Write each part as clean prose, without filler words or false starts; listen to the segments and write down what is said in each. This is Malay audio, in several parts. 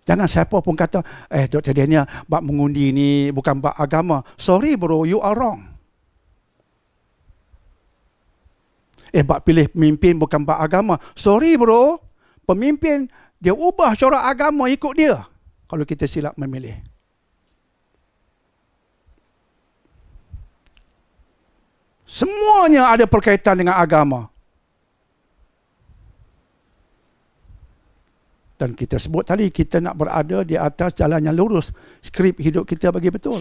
Jangan siapa pun kata, Dr. Daniel, bab mengundi ni bukan bab agama. Sorry bro, you are wrong. Bab pilih pemimpin bukan bab agama. Sorry bro, pemimpin dia ubah corak agama ikut dia. Kalau kita silap memilih. Semuanya ada berkaitan dengan agama. Dan kita sebut tadi, kita nak berada di atas jalan yang lurus. Skrip hidup kita bagi betul.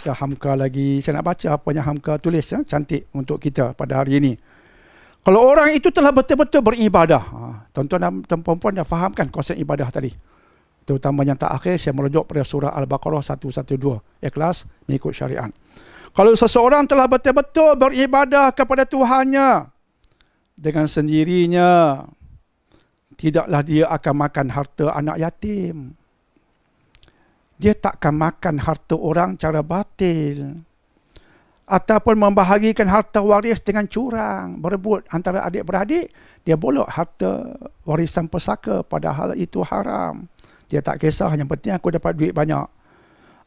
Hamka lagi, saya nak baca apa yang Hamka tulis cantik untuk kita pada hari ini. Kalau orang itu telah betul-betul beribadah, tuan-tuan dan puan-puan dah fahamkan konsep ibadah tadi, terutama yang terakhir saya merujuk pada surah Al-Baqarah 112, ikhlas mengikut syariat. Kalau seseorang telah betul-betul beribadah kepada Tuhannya dengan sendirinya, tidaklah dia akan makan harta anak yatim. Dia takkan makan harta orang cara batil. Ataupun membahagikan harta waris dengan curang. Berebut antara adik-beradik. Dia bolok harta warisan pesaka padahal itu haram. Dia tak kisah, yang penting aku dapat duit banyak.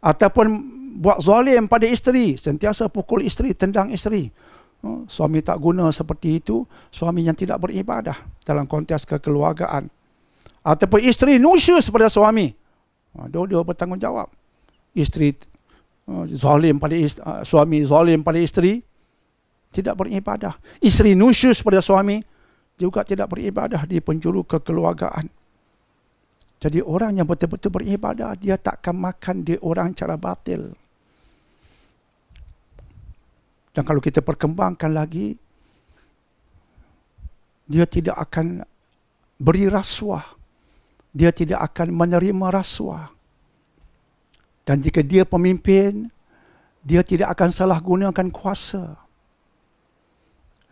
Ataupun buat zalim pada isteri. Sentiasa pukul isteri, tendang isteri. Suami tak guna seperti itu. Suami yang tidak beribadah dalam konteks kekeluargaan. Ataupun isteri nusyus pada suami. Dua-dua bertanggungjawab. Isteri zalim pada suami zalim pada isteri, tidak beribadah. Isteri nusyus pada suami, juga tidak beribadah di penjuru kekeluargaan. Jadi orang yang betul-betul beribadah, dia takkan makan di orang cara batil. Dan kalau kita perkembangkan lagi, dia tidak akan beri rasuah. Dia tidak akan menerima rasuah. Dan jika dia pemimpin, dia tidak akan salah gunakan kuasa.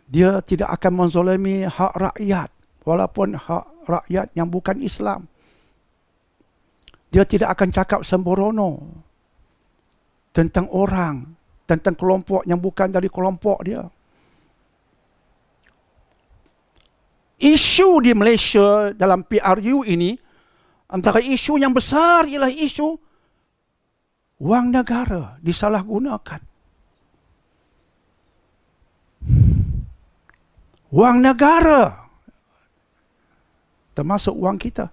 Dia tidak akan menzalimi hak rakyat, walaupun hak rakyat yang bukan Islam. Dia tidak akan cakap sembrono tentang orang, tentang kelompok yang bukan dari kelompok dia. Isu di Malaysia dalam PRU ini, antara isu yang besar ialah isu wang negara disalahgunakan. Wang negara, termasuk wang kita,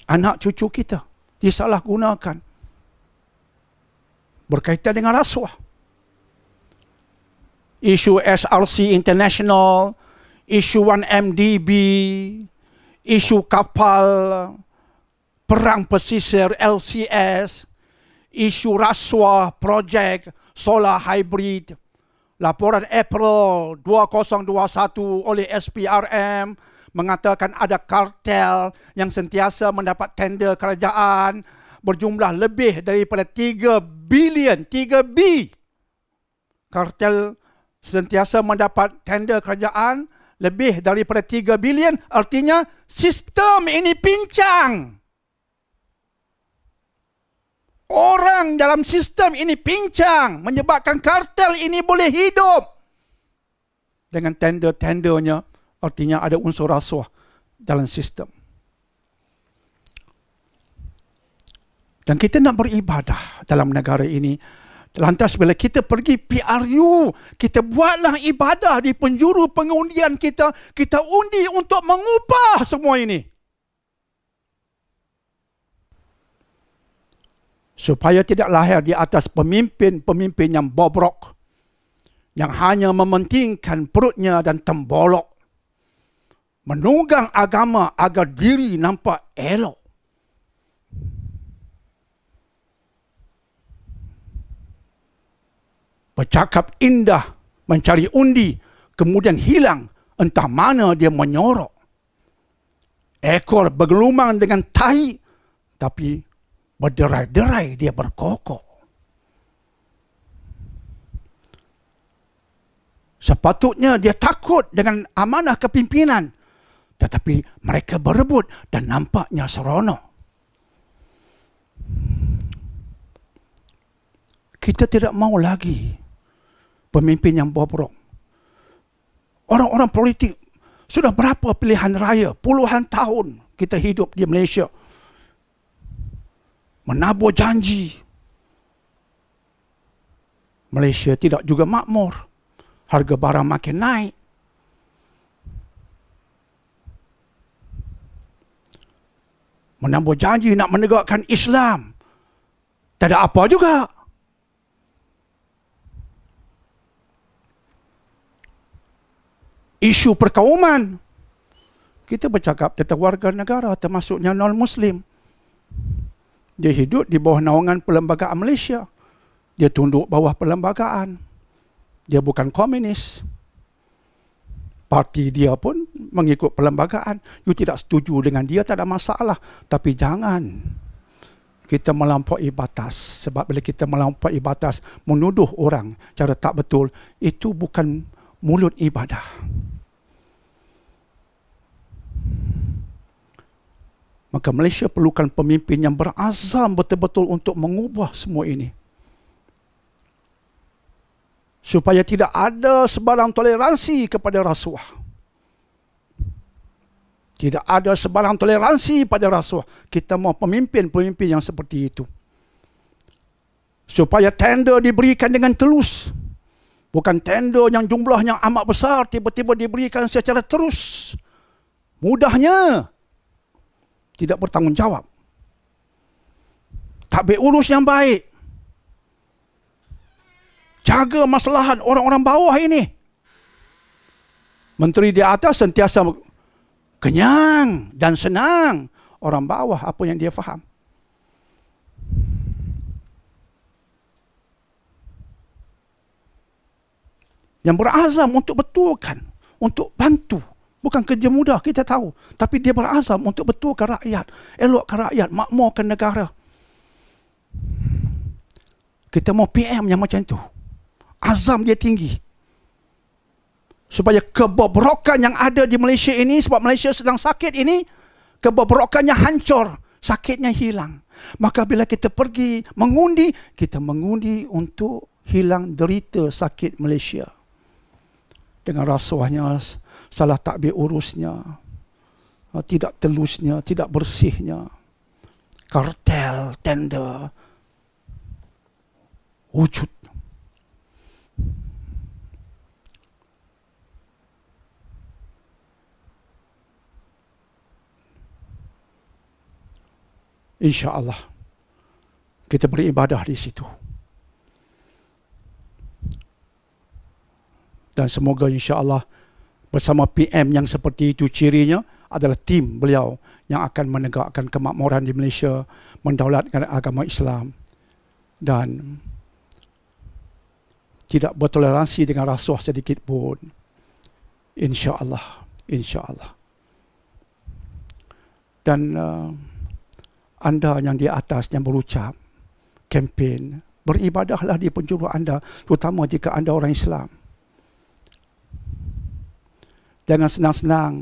anak cucu kita, disalahgunakan berkaitan dengan rasuah. Isu SRC International, isu 1MDB, isu kapal perang pesisir LCS, isu rasuah projek solar hybrid, laporan April 2021 oleh SPRM mengatakan ada kartel yang sentiasa mendapat tender kerajaan berjumlah lebih daripada 3 bilion, 3B. Kartel sentiasa mendapat tender kerajaan lebih daripada 3 bilion, artinya sistem ini pincang. Orang dalam sistem ini pincang, menyebabkan kartel ini boleh hidup. Dengan tender-tendernya, artinya ada unsur rasuah dalam sistem. Dan kita nak beribadah dalam negara ini Lantas bila kita pergi PRU, kita buatlah ibadah di penjuru pengundian kita. Kita undi untuk mengubah semua ini. Supaya tidak lahir di atas pemimpin-pemimpin yang bobrok, yang hanya mementingkan perutnya dan tembolok, menunggang agama agar diri nampak elok. Bercakap indah, mencari undi, kemudian hilang, entah mana dia menyorok. Ekor bergelumang dengan tahi, tapi berderai-derai dia berkokok. Sepatutnya dia takut dengan amanah kepimpinan, tetapi mereka berebut dan nampaknya seronok. Kita tidak mau lagi pemimpin yang bobrok. Orang-orang politik, sudah berapa pilihan raya, puluhan tahun kita hidup di Malaysia. Menabur janji. Malaysia tidak juga makmur. Harga barang makin naik. Menabur janji nak menegakkan Islam. Tak ada apa juga. Isu perkauman. Kita bercakap tentang warga negara termasuknya non-Muslim. Dia hidup di bawah naungan perlembagaan Malaysia. Dia tunduk bawah perlembagaan. Dia bukan komunis. Parti dia pun mengikut perlembagaan. You tidak setuju dengan dia, tak ada masalah. Tapi jangan kita melampaui batas. Sebab bila kita melampaui batas, menuduh orang cara tak betul, itu bukan mulut ibadah. Maka Malaysia perlukan pemimpin yang berazam betul-betul untuk mengubah semua ini. Supaya tidak ada sebarang toleransi kepada rasuah. Tidak ada sebarang toleransi pada rasuah. Kita mau pemimpin-pemimpin yang seperti itu. Supaya tender diberikan dengan telus. Bukan tender yang jumlahnya amat besar, tiba-tiba diberikan secara terus. Mudahnya. Tidak bertanggungjawab. Tak berurus yang baik. Jaga maslahat orang-orang bawah ini. Menteri di atas sentiasa kenyang dan senang. Orang bawah apa yang dia faham. Yang berazam untuk betulkan, untuk bantu. Bukan kerja mudah, kita tahu. Tapi dia berazam untuk betulkan rakyat. Elokkan rakyat, makmurkan negara. Kita mau PM yang macam itu. Azam dia tinggi. Supaya kebobrokan yang ada di Malaysia ini, sebab Malaysia sedang sakit ini, kebobrokannya hancur, sakitnya hilang. Maka bila kita pergi mengundi, kita mengundi untuk hilang derita sakit Malaysia. Dengan rasuahnya, salah takbir urusnya, tidak telusnya, tidak bersihnya, kartel, tender, wujud. InsyaAllah kita beribadah di situ. Dan semoga insyaAllah bersama PM yang seperti itu, cirinya adalah tim beliau yang akan menegakkan kemakmuran di Malaysia, mendaulatkan agama Islam dan tidak bertoleransi dengan rasuah sedikit pun. InsyaAllah. InsyaAllah. Dan anda yang di atas yang berucap, kempen, beribadahlah di penjuru anda, terutama jika anda orang Islam. Jangan senang-senang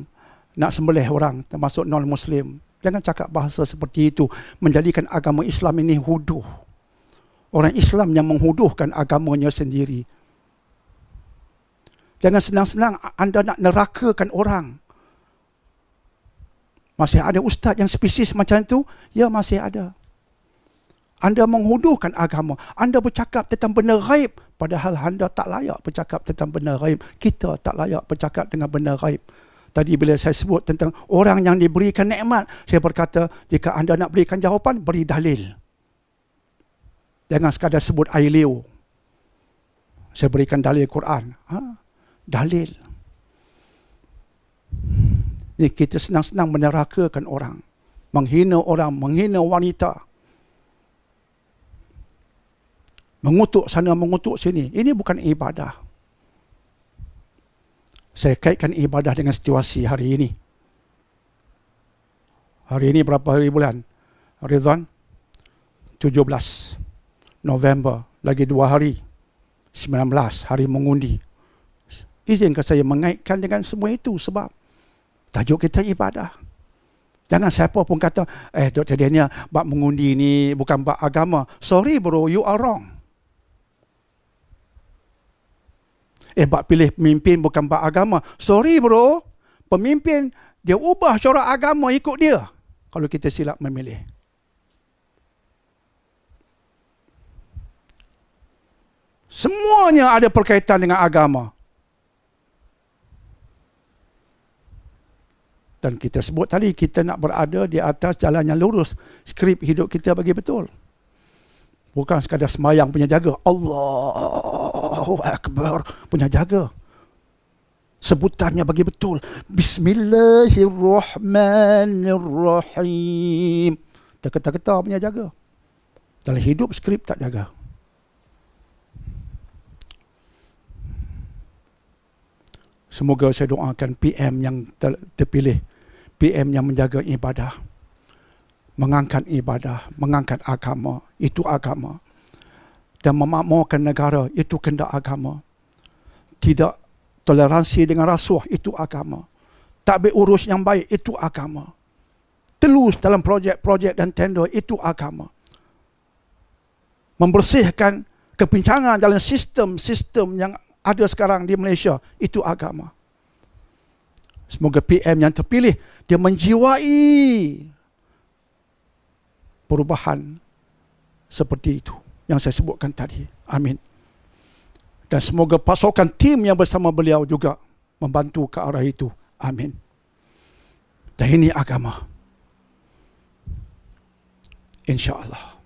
nak sembelih orang, termasuk non-Muslim. Jangan cakap bahasa seperti itu, menjadikan agama Islam ini huduh. Orang Islam yang menghuduhkan agamanya sendiri. Jangan senang-senang anda nak nerakakan orang. Masih ada ustaz yang spesies macam itu? Ya, masih ada. Anda menghuduhkan agama. Anda bercakap tentang benda ghaib, padahal anda tak layak bercakap tentang benda ghaib. Kita tak layak bercakap dengan benda ghaib. Tadi bila saya sebut tentang orang yang diberikan nikmat, saya berkata, jika anda nak berikan jawapan, beri dalil. Jangan sekadar sebut air liur. Saya berikan dalil Quran. Dalil. Ini kita senang-senang menerakakan orang. Menghina orang, menghina wanita. Mengutuk sana, mengutuk sini. Ini bukan ibadah. Saya kaitkan ibadah dengan situasi hari ini. Hari ini berapa hari bulan? Ridwan? 17 November. Lagi 2 hari. 19 hari mengundi. Izinkan saya mengaitkan dengan semua itu sebab tajuk kita ibadah. Jangan siapa pun kata, Dr. Daniel, bab mengundi ni bukan bab agama. Sorry bro, you are wrong. Bab pilih pemimpin bukan bab agama. Sorry bro, pemimpin dia ubah corak agama ikut dia. Kalau kita silap memilih. Semuanya ada berkaitan dengan agama. Dan kita sebut tadi, kita nak berada di atas jalan yang lurus. Skrip hidup kita bagi betul. Bukan sekadar semayang punya jaga. Allahu Akbar punya jaga. Sebutannya bagi betul. Bismillahirrahmanirrahim. Terketa-keta punya jaga. Dalam hidup skrip tak jaga. Semoga saya doakan PM yang terpilih. PM yang menjaga ibadah. Mengangkat ibadah, mengangkat agama, itu agama. Dan memakmurkan negara, itu kehendak agama. Tidak toleransi dengan rasuah, itu agama. Tak berurus yang baik, itu agama. Telus dalam projek-projek dan tender, itu agama. Membersihkan kepincangan dalam sistem-sistem yang ada sekarang di Malaysia, itu agama. Semoga PM yang terpilih, dia menjiwai perubahan seperti itu yang saya sebutkan tadi. Amin. Dan semoga pasukan tim yang bersama beliau juga membantu ke arah itu. Amin. Dan ini agama. InsyaAllah.